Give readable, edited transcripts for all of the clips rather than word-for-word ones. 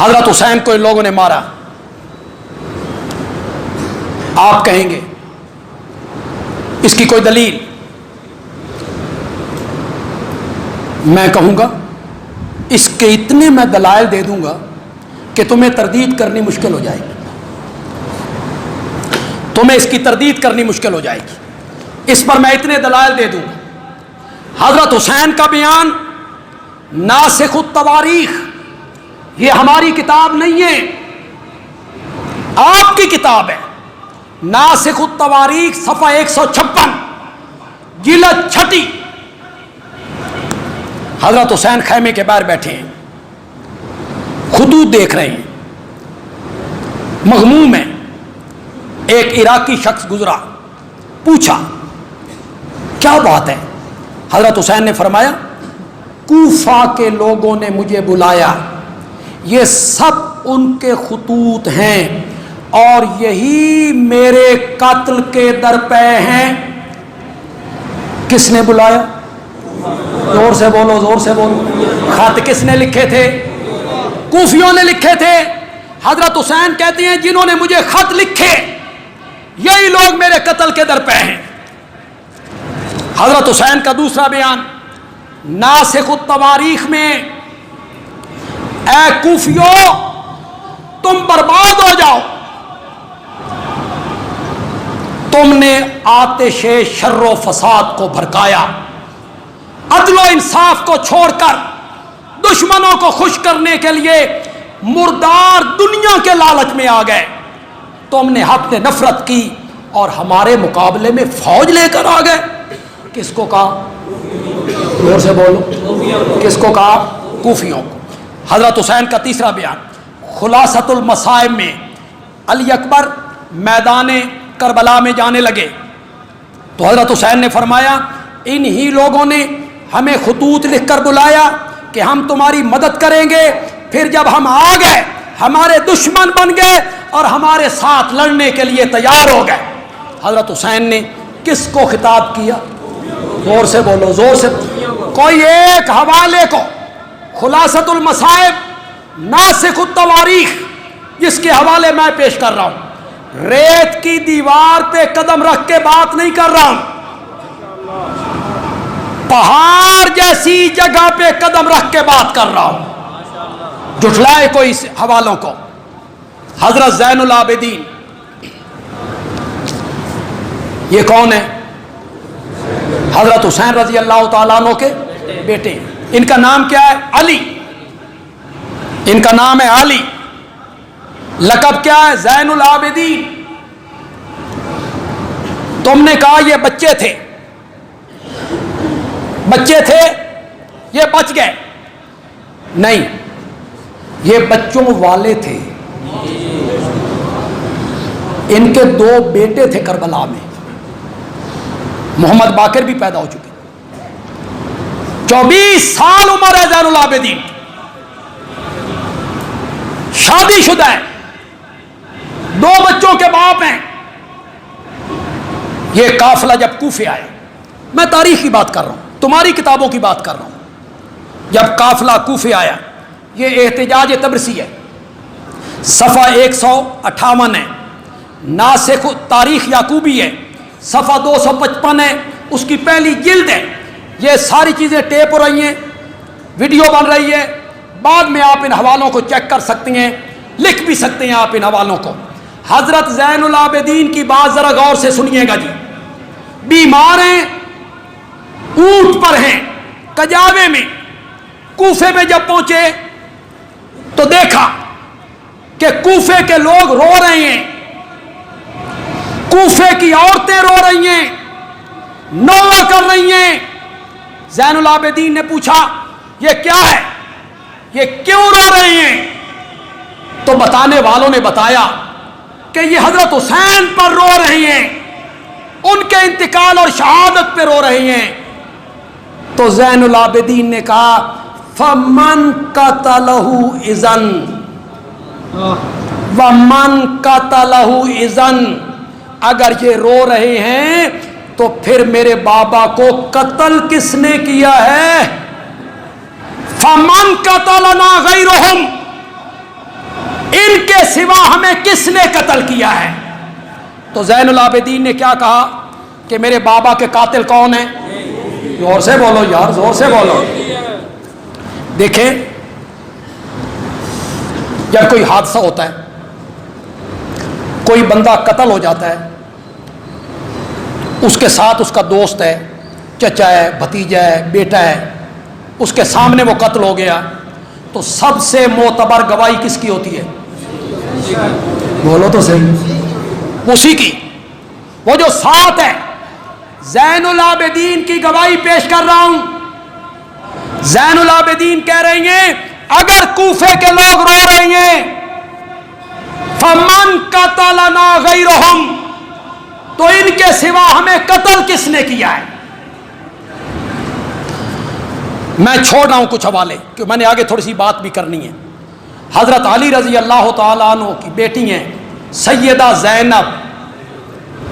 حضرت حسین کو ان لوگوں نے مارا. آپ کہیں گے اس کی کوئی دلیل؟ میں کہوں گا اس کے اتنے میں دلائل دے دوں گا کہ تمہیں تردید کرنی مشکل ہو جائے گی. تمہیں اس کی تردید کرنی مشکل ہو جائے گی. اس پر میں اتنے دلائل دے دوں گا. حضرت حسین کا بیان ناسخ التواریخ، یہ ہماری کتاب نہیں ہے، آپ کی کتاب ہے. ناسخ التواریخ صفحہ 156 جلد 6. حضرت حسین خیمے کے باہر بیٹھے ہیں، خطوط دیکھ رہے ہیں، مغموم ہیں. ایک عراقی شخص گزرا، پوچھا کیا بات ہے؟ حضرت حسین نے فرمایا کوفہ کے لوگوں نے مجھے بلایا، یہ سب ان کے خطوط ہیں اور یہی میرے قتل کے درپے ہیں. کس نے بلایا؟ زور سے بولو، زور سے بولو. خط کس نے لکھے تھے؟ کوفیوں نے لکھے تھے. حضرت حسین کہتے ہیں جنہوں نے مجھے خط لکھے یہی لوگ میرے قتل کے درپے ہیں. حضرت حسین کا دوسرا بیان ناسخ التواریخ میں، اے کوفیوں تم برباد ہو جاؤ، تم نے آتش شر و فساد کو بھڑکایا، عدل و انصاف کو چھوڑ کر دشمنوں کو خوش کرنے کے لیے مردار دنیا کے لالچ میں آ گئے. تم نے حق نے نفرت کی اور ہمارے مقابلے میں فوج لے کر آ گئے. کس کو کہا؟ زور سے بولو. کس کو کہا؟ کوفیوں کو. حضرت حسین کا تیسرا بیان خلاصۃ المصائب میں، علی اکبر میدان کربلا میں جانے لگے تو حضرت حسین نے فرمایا انہی لوگوں نے ہمیں خطوط لکھ کر بلایا کہ ہم تمہاری مدد کریں گے. پھر جب ہم آ گئے ہمارے دشمن بن گئے اور ہمارے ساتھ لڑنے کے لیے تیار ہو گئے. حضرت حسین نے کس کو خطاب کیا؟ زور سے بولو، زور سے. کوئی ایک حوالے کو خلاصۃ المصائب ناسخ التواریخ جس کے حوالے میں پیش کر رہا ہوں، ریت کی دیوار پہ قدم رکھ کے بات نہیں کر رہا ہوں، پہاڑ جیسی جگہ پہ قدم رکھ کے بات کر رہا ہوں. جھٹلائے کوئی اس حوالوں کو. حضرت زین العابدین یہ کون ہے؟ حضرت حسین رضی اللہ تعالیٰ عنہ کے بیٹے. ان کا نام کیا ہے؟ علی. ان کا نام ہے علی. لقب کیا ہے؟ زین العابدین. تم نے کہا یہ بچے تھے، بچے تھے یہ بچ گئے. نہیں، یہ بچوں والے تھے. ان کے 2 بیٹے تھے کربلا میں. محمد باقر بھی پیدا ہو چکے. 24 سال عمر ہے زین العابدین، شادی شدہ ہے، 2 بچوں کے باپ ہیں. یہ قافلہ جب کوفے آئے، میں تاریخ کی بات کر رہا ہوں، تمہاری کتابوں کی بات کر رہا ہوں. جب قافلہ کوفے آیا، یہ احتجاج تبرسی ہے، صفحہ 158 ہے. ناسخ تاریخ یعقوبی ہے، صفحہ 255 ہے، اس کی پہلی جلد ہے. یہ ساری چیزیں ٹیپ ہو رہی ہیں، ویڈیو بن رہی ہے. بعد میں آپ ان حوالوں کو چیک کر سکتے ہیں، لکھ بھی سکتے ہیں آپ ان حوالوں کو. حضرت زین العابدین کی بات ذرا غور سے سنیے گا جی. بیمار ہیں، اونٹ پر ہیں، کجاوے میں. کوفے میں جب پہنچے تو دیکھا کہ کوفے کے لوگ رو رہے ہیں، کوفے کی عورتیں رو رہی ہیں، نوح کر رہی ہیں. زین العابدین نے پوچھا یہ کیا ہے، یہ کیوں رو رہے ہیں؟ تو بتانے والوں نے بتایا کہ یہ حضرت حسین پر رو رہے ہیں، ان کے انتقال اور شہادت پہ رو رہے ہیں. تو زین العابدین نے کہا فمن قتلہ اذن ومن قتلہ اذن، اگر یہ رو رہے ہیں تو پھر میرے بابا کو قتل کس نے کیا ہے؟ فمن قتلنا غیرہم، سوا ہمیں کس نے قتل کیا ہے؟ تو زین العابدین نے کیا کہا کہ میرے بابا کے قاتل کون ہیں؟ زور سے بولو یار، زور سے بولو۔ دیکھیں، جب کوئی حادثہ ہوتا ہے، کوئی بندہ قتل ہو جاتا ہے، اس کے ساتھ اس کا دوست ہے، چچا ہے، بھتیجا ہے، بیٹا ہے، اس کے سامنے وہ قتل ہو گیا، تو سب سے معتبر گواہی کس کی ہوتی ہے؟ بولو تو صحیح، اسی کی۔ وہ جو ساتھ ہے، زین العابدین کی گواہی پیش کر رہا ہوں۔ زین العابدین کہہ رہی ہیں اگر کوفے کے لوگ رو رہے ہیں فمن قتلنا غیرہم، تو ان کے سوا ہمیں قتل کس نے کیا ہے؟ میں چھوڑ رہا ہوں کچھ حوالے، کہ میں نے آگے تھوڑی سی بات بھی کرنی ہے۔ حضرت علی رضی اللہ تعالیٰ عنہ کی بیٹی ہیں سیدہ زینب،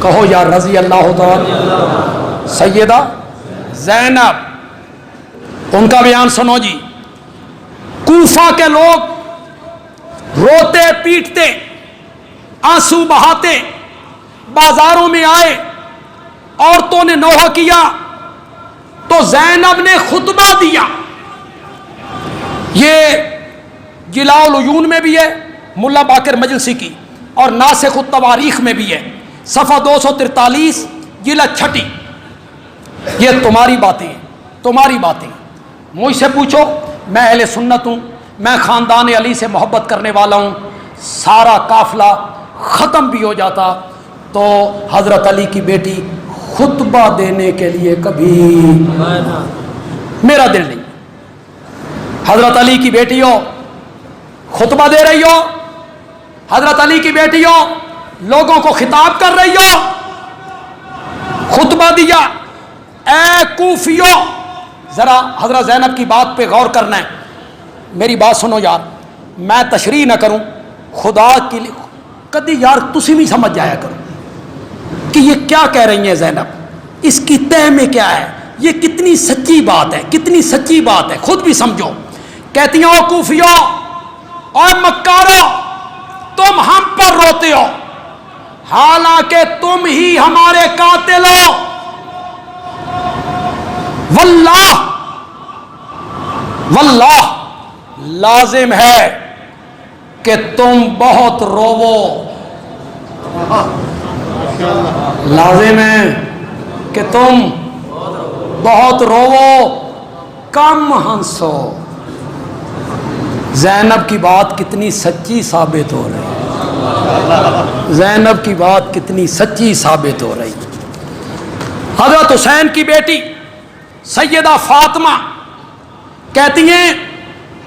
کہو یا رضی اللہ تعالیٰ، سیدہ زینب، ان کا بیان سنو جی۔ کوفہ کے لوگ روتے پیٹتے آنسو بہاتے بازاروں میں آئے، عورتوں نے نوحہ کیا، تو زینب نے خطبہ دیا۔ یہ جلاء العیون میں بھی ہے ملا باقر مجلسی کی، اور ناسخ التواریخ میں بھی ہے، صفحہ 243 جلد 6۔ یہ تمہاری باتیں ہیں، تمہاری باتیں۔ مجھ سے پوچھو، میں اہل سنت ہوں، میں خاندان علی سے محبت کرنے والا ہوں، سارا قافلہ ختم بھی ہو جاتا تو حضرت علی کی بیٹی خطبہ دینے کے لیے کبھی میرا دل نہیں۔ حضرت علی کی بیٹی ہو، خطبہ دے رہی ہو، حضرت علی کی بیٹی ہو، لوگوں کو خطاب کر رہی ہو، خطبہ دیا۔ اے کوفیو، ذرا حضرت زینب کی بات پہ غور کرنا ہے، میری بات سنو یار، میں تشریح نہ کروں، خدا کی کدی یار تسی بھی سمجھ جایا کرو کہ یہ کیا کہہ رہی ہیں زینب، اس کی تہ میں کیا ہے، یہ کتنی سچی بات ہے، کتنی سچی بات ہے، خود بھی سمجھو۔ کہتی ہیں او کوفیو اور مکارو، تم ہم پر روتے ہو حالانکہ تم ہی ہمارے قاتل ہو، واللہ واللہ لازم ہے کہ تم بہت روو، لازم ہے کہ تم بہت روو، کم ہنسو۔ زینب کی بات کتنی سچی ثابت ہو رہی، زینب کی بات کتنی سچی ثابت ہو رہی۔ حضرت حسین کی بیٹی سیدہ فاطمہ کہتی ہیں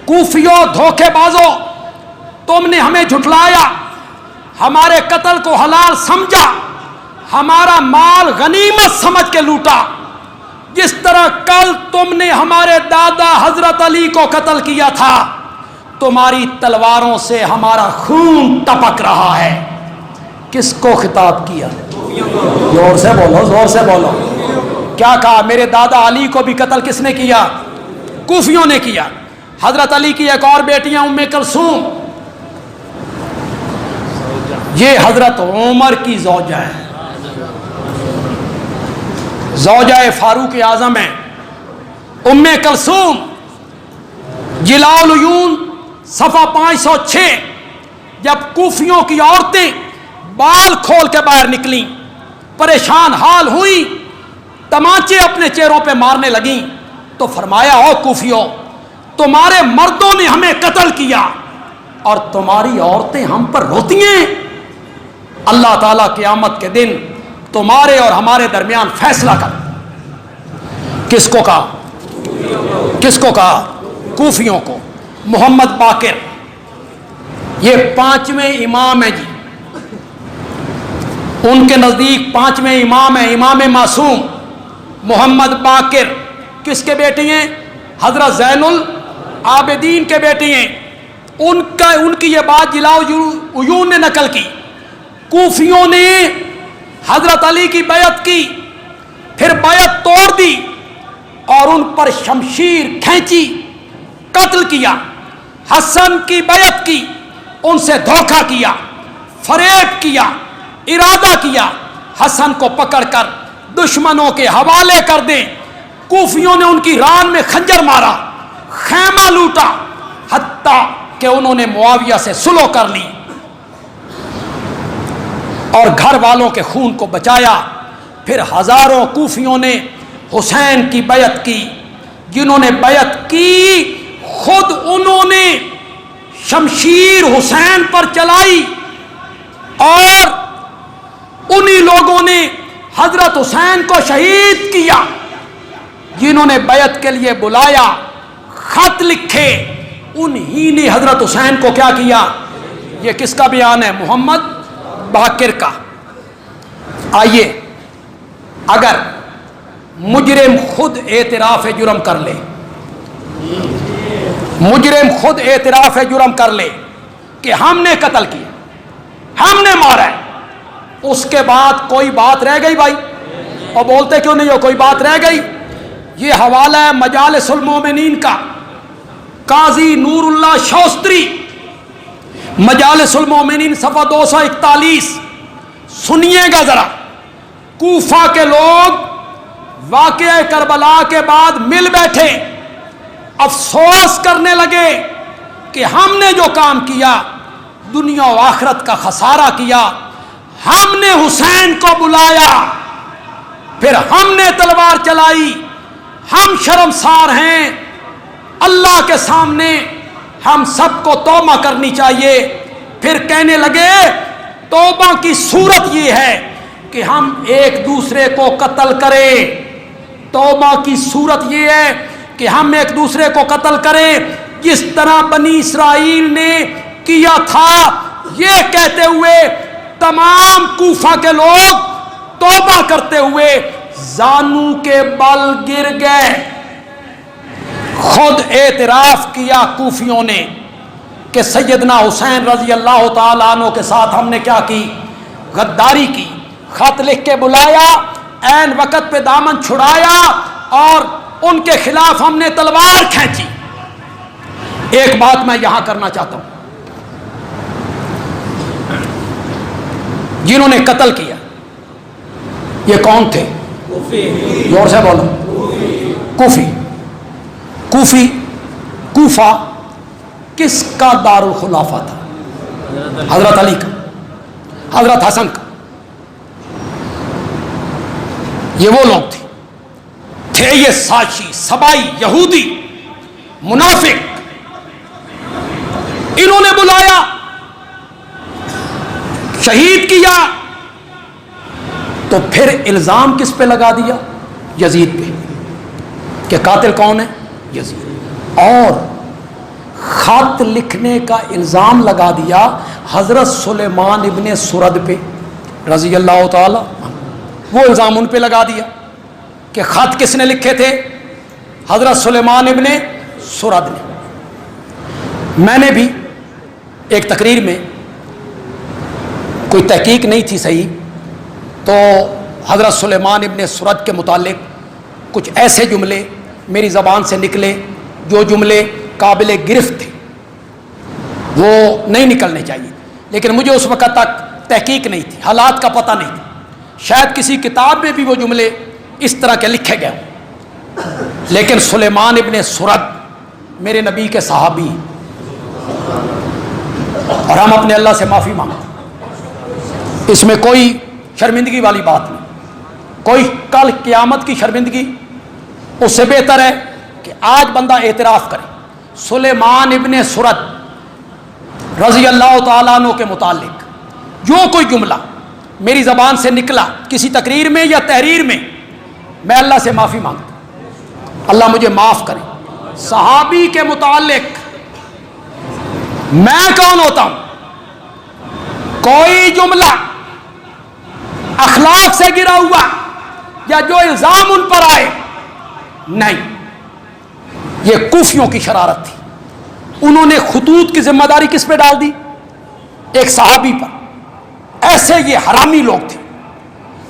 کوفیو دھوکے بازو، تم نے ہمیں جھٹلایا، ہمارے قتل کو حلال سمجھا، ہمارا مال غنیمت سمجھ کے لوٹا، جس طرح کل تم نے ہمارے دادا حضرت علی کو قتل کیا تھا، تمہاری تلواروں سے ہمارا خون ٹپک رہا ہے۔ کس کو خطاب کیا؟ زور سے بولو، زور سے بولو۔ کیا کہا؟ میرے دادا علی کو بھی قتل کس نے کیا؟ کوفیوں نے کیا۔ حضرت علی کی ایک اور بیٹیاں ام کلثوم، یہ حضرت عمر کی زوجہ ہے، زوجہ فاروق اعظم ہے ام کلثوم۔ جلاء العیون صفحہ 506، جب کوفیوں کی عورتیں بال کھول کے باہر نکلیں، پریشان حال ہوئی، تمانچے اپنے چہروں پہ مارنے لگیں، تو فرمایا او کوفیو، تمہارے مردوں نے ہمیں قتل کیا اور تمہاری عورتیں ہم پر روتی ہیں، اللہ تعالیٰ قیامت کے دن تمہارے اور ہمارے درمیان فیصلہ کر۔ کس کو کہا؟ کس کو کہا؟ کوفیوں کو۔ محمد باقر، یہ 5ویں امام ہیں جی، ان کے نزدیک 5ویں امام ہیں، امام معصوم محمد باقر۔ کس کے بیٹے ہیں؟ حضرت زین العابدین کے بیٹے ہیں۔ ان کی یہ بات جلاء العیون نے نقل کی۔ کوفیوں نے حضرت علی کی بیعت کی، پھر بیعت توڑ دی اور ان پر شمشیر کھینچی، قتل کیا۔ حسن کی بیعت کی، ان سے دھوکہ کیا، فریب کیا، ارادہ کیا حسن کو پکڑ کر دشمنوں کے حوالے کر دیں۔ کوفیوں نے ان کی ران میں خنجر مارا، خیمہ لوٹا، حتیٰ کہ انہوں نے معاویہ سے صلح کر لی اور گھر والوں کے خون کو بچایا۔ پھر ہزاروں کوفیوں نے حسین کی بیعت کی۔ جنہوں نے بیعت کی خود انہوں نے شمشیر حسین پر چلائی، اور انہی لوگوں نے حضرت حسین کو شہید کیا۔ جنہوں نے بیعت کے لیے بلایا، خط لکھے، انہی نے حضرت حسین کو کیا کیا؟ یہ کس کا بیان ہے؟ محمد باقر کا۔ آئیے، اگر مجرم خود اعتراف جرم کر لے، مجرم خود اعتراف جرم کر لے کہ ہم نے قتل کیا، ہم نے مارا ہے، اس کے بعد کوئی بات رہ گئی بھائی؟ اور بولتے کیوں نہیں ہو کوئی بات رہ گئی؟ یہ حوالہ ہے مجالس المومنین کا، قاضی نور اللہ شوستری، مجالس المومنین صفحہ 241۔ سنیے گا ذرا، کوفہ کے لوگ واقعہ کربلا کے بعد مل بیٹھے، افسوس کرنے لگے کہ ہم نے جو کام کیا دنیا و آخرت کا خسارہ کیا۔ ہم نے حسین کو بلایا، پھر ہم نے تلوار چلائی، ہم شرمسار ہیں اللہ کے سامنے، ہم سب کو توبہ کرنی چاہیے۔ پھر کہنے لگے توبہ کی صورت یہ ہے کہ ہم ایک دوسرے کو قتل کریں، توبہ کی صورت یہ ہے کہ ہم ایک دوسرے کو قتل کریں جس طرح بنی اسرائیل نے کیا تھا۔ یہ کہتے ہوئے تمام کوفہ کے لوگ توبہ کرتے ہوئے زانو کے بل گر گئے۔ خود اعتراف کیا کوفیوں نے کہ سیدنا حسین رضی اللہ تعالیٰ عنہ کے ساتھ ہم نے کیا کی؟ غداری کی۔ خط لکھ کے بلایا، عین وقت پہ دامن چھڑایا، اور ان کے خلاف ہم نے تلوار کھینچی۔ ایک بات میں یہاں کرنا چاہتا ہوں، جنہوں نے قتل کیا یہ کون تھے؟ زور سے بولو۔ کوفی۔ کوفی، کوفہ کس کا دارالخلافہ تھا؟ حضرت علی کا، حضرت حسن کا۔ یہ وہ لوگ تھے یہ سازشی، سبائی، یہودی، منافق۔ انہوں نے بلایا، شہید کیا، تو پھر الزام کس پہ لگا دیا؟ یزید پہ، کہ قاتل کون ہے؟ یزید۔ اور خط لکھنے کا الزام لگا دیا حضرت سلیمان ابن سرد پہ رضی اللہ تعالی، وہ الزام ان پہ لگا دیا کہ خط کس نے لکھے تھے؟ حضرت سلیمان ابن سرد نے۔ میں نے بھی ایک تقریر میں، کوئی تحقیق نہیں تھی صحیح، تو حضرت سلیمان ابن سرد کے متعلق کچھ ایسے جملے میری زبان سے نکلے جو جملے قابل گرفت تھے، وہ نہیں نکلنے چاہیے، لیکن مجھے اس وقت تک تحقیق نہیں تھی، حالات کا پتہ نہیں تھا، شاید کسی کتاب میں بھی وہ جملے اس طرح کے لکھے گئے ہوں۔ لیکن سلیمان ابن سرد میرے نبی کے صحابی، اور ہم اپنے اللہ سے معافی مانگتے، اس میں کوئی شرمندگی والی بات نہیں، کوئی کل قیامت کی شرمندگی، اس سے بہتر ہے کہ آج بندہ اعتراف کرے۔ سلیمان ابن سرد رضی اللہ تعالیٰ عنہ کے متعلق جو کوئی جملہ میری زبان سے نکلا کسی تقریر میں یا تحریر میں، میں اللہ سے معافی مانگتا ہوں، اللہ مجھے معاف کرے۔ صحابی کے متعلق میں کون ہوتا ہوں؟ کوئی جملہ اخلاق سے گرا ہوا یا جو الزام ان پر آئے، نہیں، یہ کوفیوں کی شرارت تھی۔ انہوں نے خطوط کی ذمہ داری کس پہ ڈال دی؟ ایک صحابی پر۔ ایسے یہ حرامی لوگ تھے،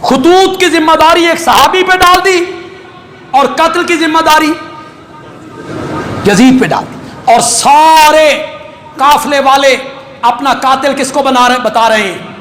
خطوط کی ذمہ داری ایک صحابی پہ ڈال دی اور قتل کی ذمہ داری یزید پہ ڈال دی، اور سارے قافلے والے اپنا قاتل کس کو بتا رہے ہیں؟